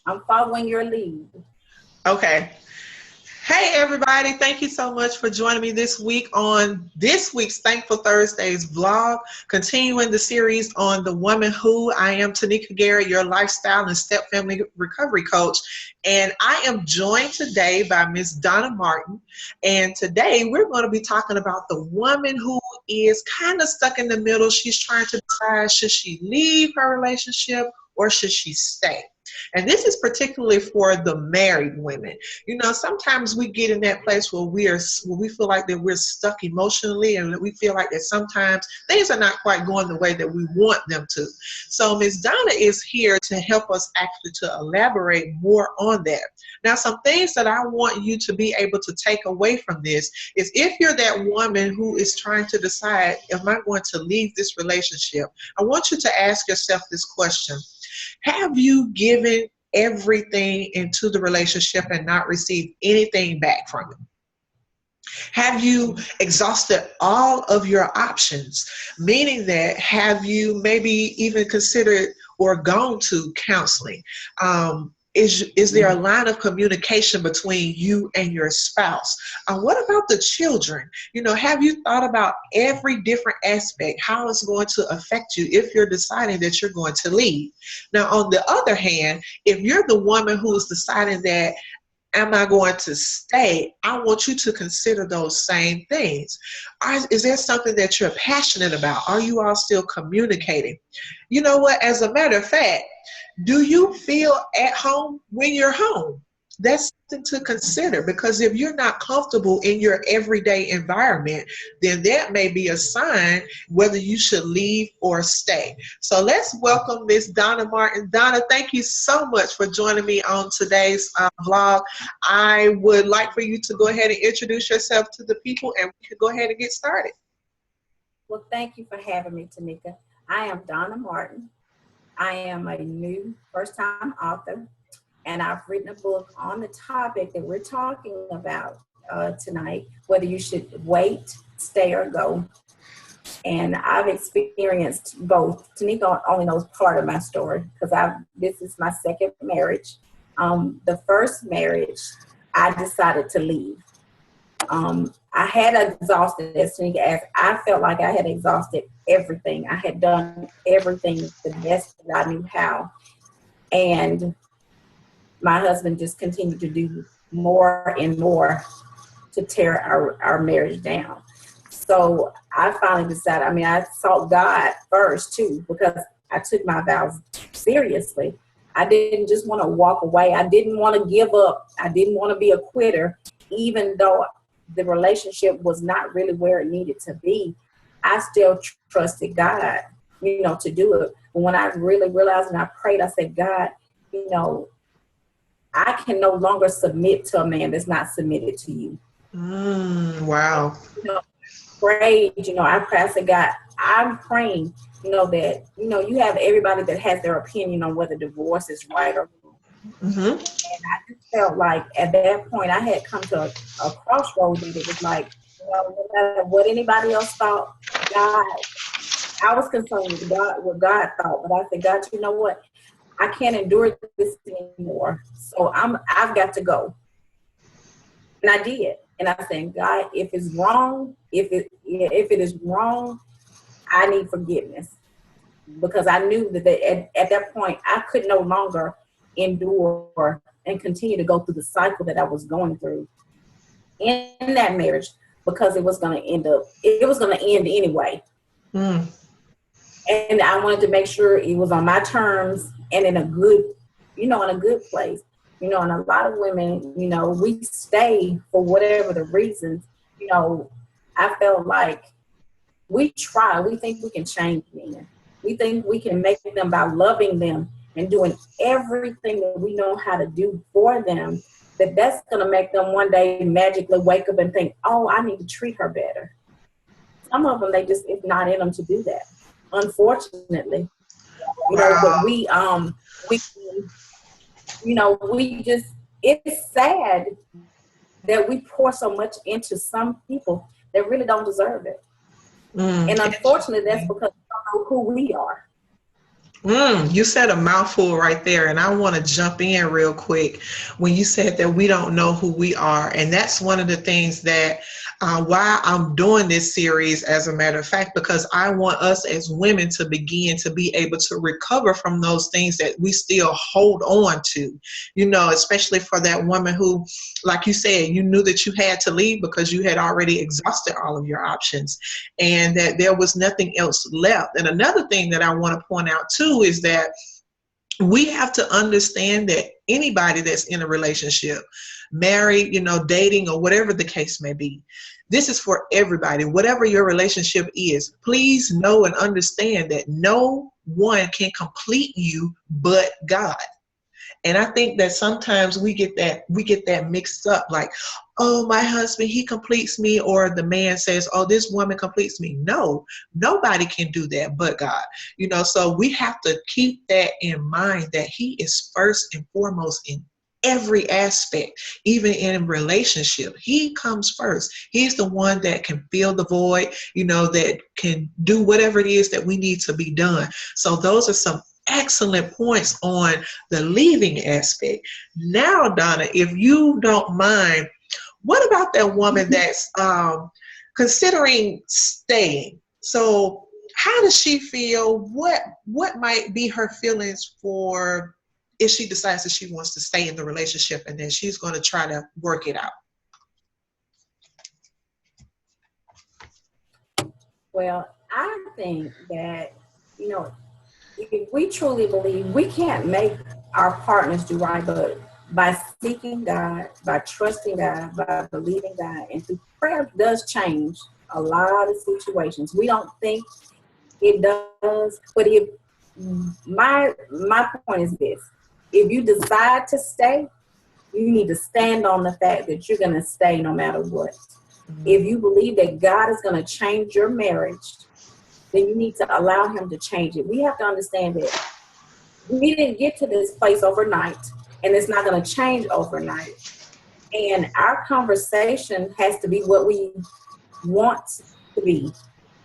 I'm following your lead. Okay. Hey everybody, thank you so much for joining me this week on this week's Thankful Thursdays vlog, continuing the series on the woman who I am, Tanika Garrett, your lifestyle and step family recovery coach. And I am joined today by Miss Donna Martin. And today we're going to be talking about the woman who is kind of stuck in the middle. She's trying to decide, should she leave her relationship or should she stay? And this is particularly for the married women. You know, sometimes we get in that place where we feel like that we're stuck emotionally, and we feel like that sometimes things are not quite going the way that we want them to. So Ms. Donna is here to help us actually to elaborate more on that. Now, some things that I want you to be able to take away from this is, if you're that woman who is trying to decide, am I going to leave this relationship? I want you to ask yourself this question. Have you given everything into the relationship and not received anything back from it? Have you exhausted all of your options? Meaning that, have you maybe even considered or gone to counseling? Is there a line of communication between you and your spouse? What about the children? You know, have you thought about every different aspect, how it's going to affect you if you're deciding that you're going to leave? Now, on the other hand, if you're the woman who is deciding that, am I going to stay? I want you to consider those same things. Is there something that you're passionate about? Are you all still communicating? You know what? As a matter of fact, do you feel at home when you're home? That's something to consider, because if you're not comfortable in your everyday environment, then that may be a sign whether you should leave or stay. So let's welcome Miss Donna Martin. Donna, thank you so much for joining me on today's vlog. I would like for you to go ahead and introduce yourself to the people, and we can go ahead and get started. Well, thank you for having me, Tanika. I am Donna Martin. I am a new first-time author, and I've written a book on the topic that we're talking about tonight, whether you should wait, stay, or go. And I've experienced both. Tanika only knows part of my story, because this is my second marriage. The first marriage, I decided to leave. I had exhausted, as I felt like I had exhausted everything. I had done everything the best that I knew how. And my husband just continued to do more and more to tear our marriage down. So I finally decided, I sought God first too, because I took my vows seriously. I didn't just want to walk away. I didn't want to give up. I didn't want to be a quitter, even though the relationship was not really where it needed to be. I still trusted God, to do it. But when I really realized and I prayed, I said, God, I can no longer submit to a man that's not submitted to you. Wow. Prayed, I prayed, I said, God, I'm praying, that, you have everybody that has their opinion on whether divorce is right or wrong. Mm-hmm. And I just felt like at that point I had come to a crossroads, and it was like, no matter what anybody else thought, God, I was concerned with God, what God thought. But I said, God, you know what? I can't endure this anymore. So I've got to go. And I did. And I said, God, if it's wrong, if it is wrong, I need forgiveness. Because I knew that at that point I could no longer endure and continue to go through the cycle that I was going through in that marriage, because it was going to end anyway. And I wanted to make sure it was on my terms and in a good place. And a lot of women, we stay for whatever the reasons. I felt like we think we can change men. We think we can make them by loving them and doing everything that we know how to do for them, that's going to make them one day magically wake up and think, oh, I need to treat her better. Some of them, it's not in them to do that, unfortunately. But it's sad that we pour so much into some people that really don't deserve it. And unfortunately, that's because we don't know who we are. You said a mouthful right there, and I want to jump in real quick when you said that we don't know who we are. And that's one of the things that why I'm doing this series, as a matter of fact, because I want us as women to begin to be able to recover from those things that we still hold on to, especially for that woman who, like you said, you knew that you had to leave because you had already exhausted all of your options and that there was nothing else left. And another thing that I want to point out too is that we have to understand that anybody that's in a relationship, married, dating, or whatever the case may be, this is for everybody. Whatever your relationship is, please know and understand that no one can complete you but God. And I think that sometimes we get that mixed up, like, oh, my husband, he completes me, or the man says, oh, this woman completes me. No, nobody can do that but God. So we have to keep that in mind, that he is first and foremost in every aspect, even in relationship. He comes first. He's the one that can fill the void, that can do whatever it is that we need to be done. So those are some excellent points on the leaving aspect. Now, Donna, if you don't mind, what about that woman that's considering staying? So how does she feel? What might be her feelings for if she decides that she wants to stay in the relationship and then she's going to try to work it out? Well, I think that, if we truly believe, we can't make our partners do right, but by seeking God, by trusting God, by believing God, and through prayer does change a lot of situations. We don't think it does, but if my point is this: if you decide to stay, you need to stand on the fact that you're going to stay no matter what. If you believe that God is going to change your marriage, then you need to allow him to change it. We have to understand that we didn't get to this place overnight, and it's not going to change overnight. And our conversation has to be what we want to be,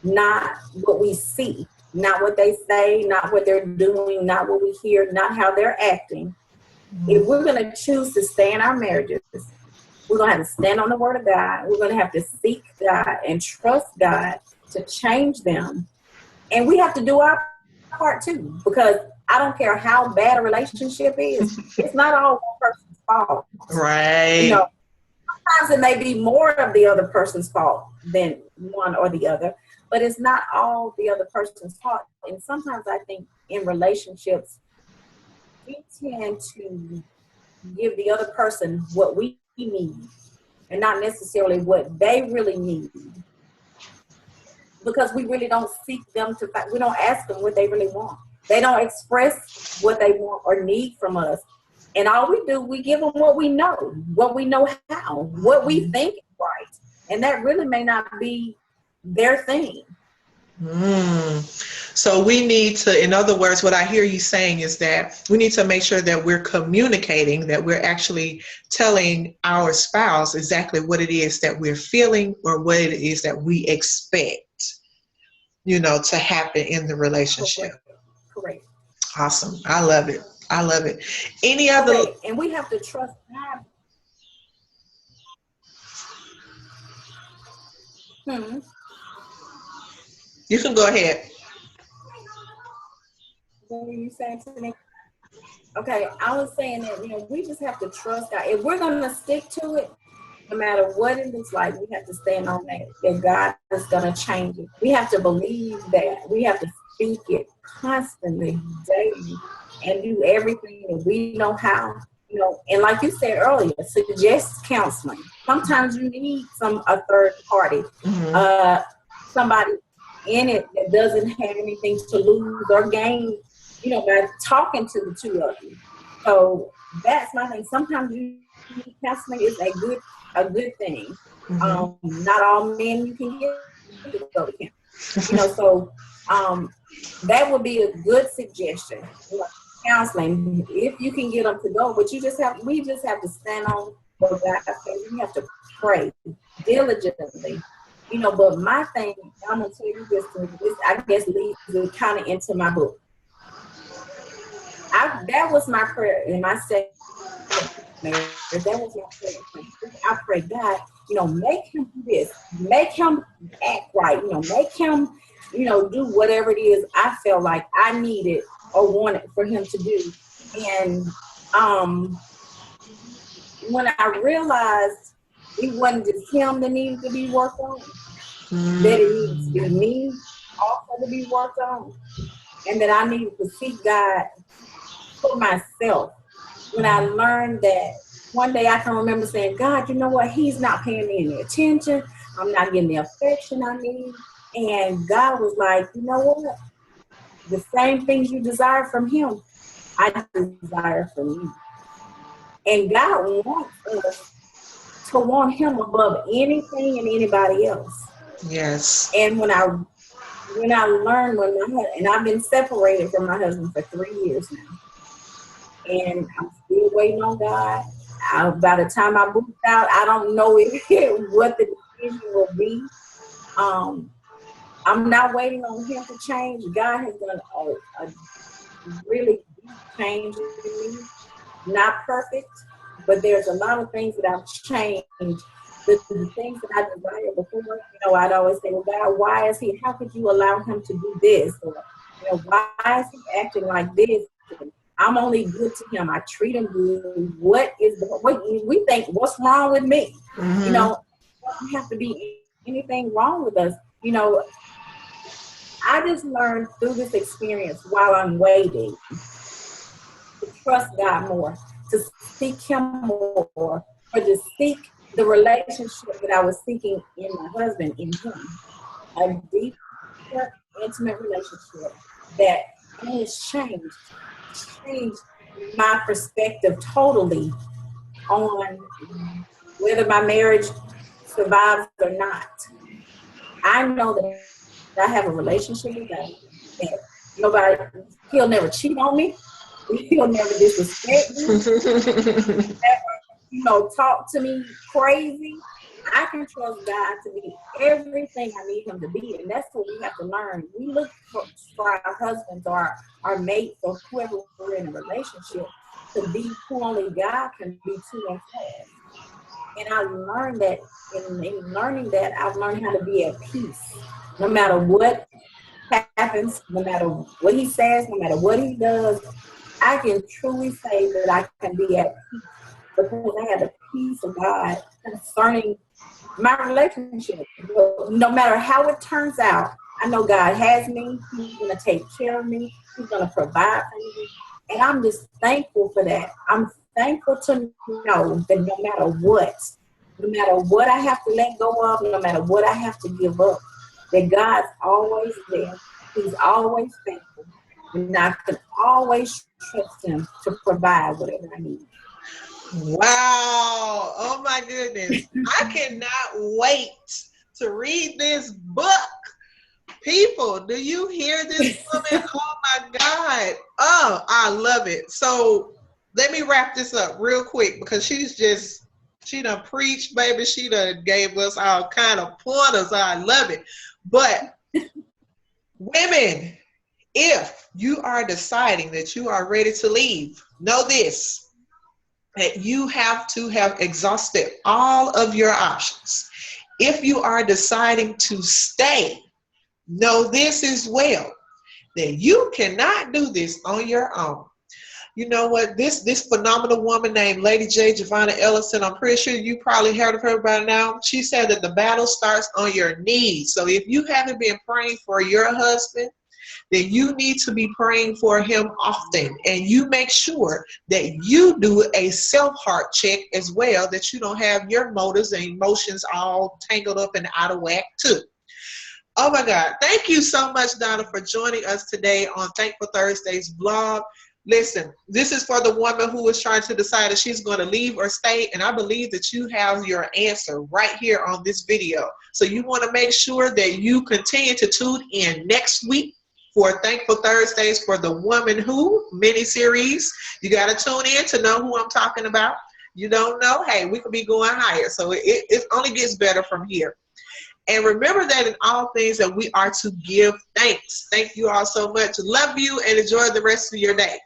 not what we see, not what they say, not what they're doing, not what we hear, not how they're acting. If we're going to choose to stay in our marriages, we're going to have to stand on the word of God. We're going to have to seek God and trust God to change them. And we have to do our part too, because I don't care how bad a relationship is, it's not all one person's fault. Right. Sometimes it may be more of the other person's fault than one or the other, but it's not all the other person's fault. And sometimes I think in relationships, we tend to give the other person what we need and not necessarily what they really need, because we really don't seek them to find. We don't ask them what they really want. They don't express what they want or need from us. And all we do, we give them what we know how, what we think is right. And that really may not be their thing. So we need to, in other words, what I hear you saying is that we need to make sure that we're communicating, that we're actually telling our spouse exactly what it is that we're feeling or what it is that we expect, to happen in the relationship. Correct. Awesome. I love it. Any other? Correct. And we have to trust God. You can go ahead. What were you saying to me? Okay, I was saying that, we just have to trust God. If we're going to stick to it, no matter what it looks like, we have to stand on that God is going to change it. We have to believe that. We have to speak it constantly, daily, and do everything that we know how. And like you said earlier, suggest counseling. Sometimes you need a third party, somebody in it that doesn't have anything to lose or gain, by talking to the two of you. So that's my thing. Sometimes counseling is a good thing. Not all men you can get to go to counseling. So that would be a good suggestion. Counseling, if you can get them to go, but we just have to stand on what God says. We have to pray diligently. But my thing, I'm gonna tell you this I guess leads kind of into my book. that was my prayer in my second marriage. That was my prayer. I prayed, God, make him do this, make him act right, make him, do whatever it is I felt like I needed or wanted for him to do. And when I realized it wasn't just him that needed to be worked on, that it needed to be me also to be worked on, and that I needed to seek God for myself. When I learned that, one day I can remember saying, God, you know what? He's not paying me any attention. I'm not getting the affection I need. And God was like, you know what? The same things you desire from him, I desire from you. And God wants us to want him above anything and anybody else. Yes. And when I learned, and I've been separated from my husband for 3 years now, and I'm still waiting on God. By the time I boot out, I don't know what the decision will be. I'm not waiting on him to change. God has done a really deep change in me. Not perfect, but there's a lot of things that I've changed. The things that I desired before, I'd always say, well, God, why is he? How could you allow him to do this? Or, why is he acting like this? I'm only good to him. I treat him good. What we think? What's wrong with me? Mm-hmm. Doesn't have to be anything wrong with us. I just learned through this experience while I'm waiting to trust God more, to seek him more, or to seek the relationship that I was seeking in my husband, in him. A deeper, intimate relationship that has changed my perspective totally on whether my marriage survives or not. I know that I have a relationship with God, that he'll never cheat on me. He'll never disrespect me. Never, talk to me crazy. I can trust God to be everything I need him to be. And that's what we have to learn. We look for our husbands or our mates or whoever we're in a relationship to be who only God can be to us. And I learned that in learning that, I've learned how to be at peace. No matter what happens, no matter what he says, no matter what he does, I can truly say that I can be at peace because I have the peace of God concerning my relationship. No matter how it turns out, I know God has me. He's going to take care of me. He's going to provide for me. And I'm just thankful for that. I'm thankful to know that no matter what I have to let go of, no matter what I have to give up, that God's always there. He's always faithful. And I can always trust him to provide whatever I need. Wow. Oh my goodness. I cannot wait to read this book. People, do you hear this woman? Oh my God. Oh, I love it. So let me wrap this up real quick because she done preached, baby. She done gave us all kind of pointers. I love it. But women, if you are deciding that you are ready to leave, know this, that you have to have exhausted all of your options. If you are deciding to stay, know this as well, that you cannot do this on your own. You know what? This phenomenal woman named Lady J. Giovanna Ellison, I'm pretty sure you probably heard of her by now. She said that the battle starts on your knees. So if you haven't been praying for your husband, then you need to be praying for him often. And you make sure that you do a self-heart check as well, that you don't have your motives and emotions all tangled up and out of whack too. Oh my God. Thank you so much, Donna, for joining us today on Thankful Thursdays vlog. Listen, this is for the woman who is trying to decide if she's going to leave or stay. And I believe that you have your answer right here on this video. So you want to make sure that you continue to tune in next week for Thankful Thursdays for the Woman Who mini-series. You got to tune in to know who I'm talking about. You don't know? Hey, we could be going higher. So it only gets better from here. And remember that in all things that we are to give thanks. Thank you all so much. Love you and enjoy the rest of your day.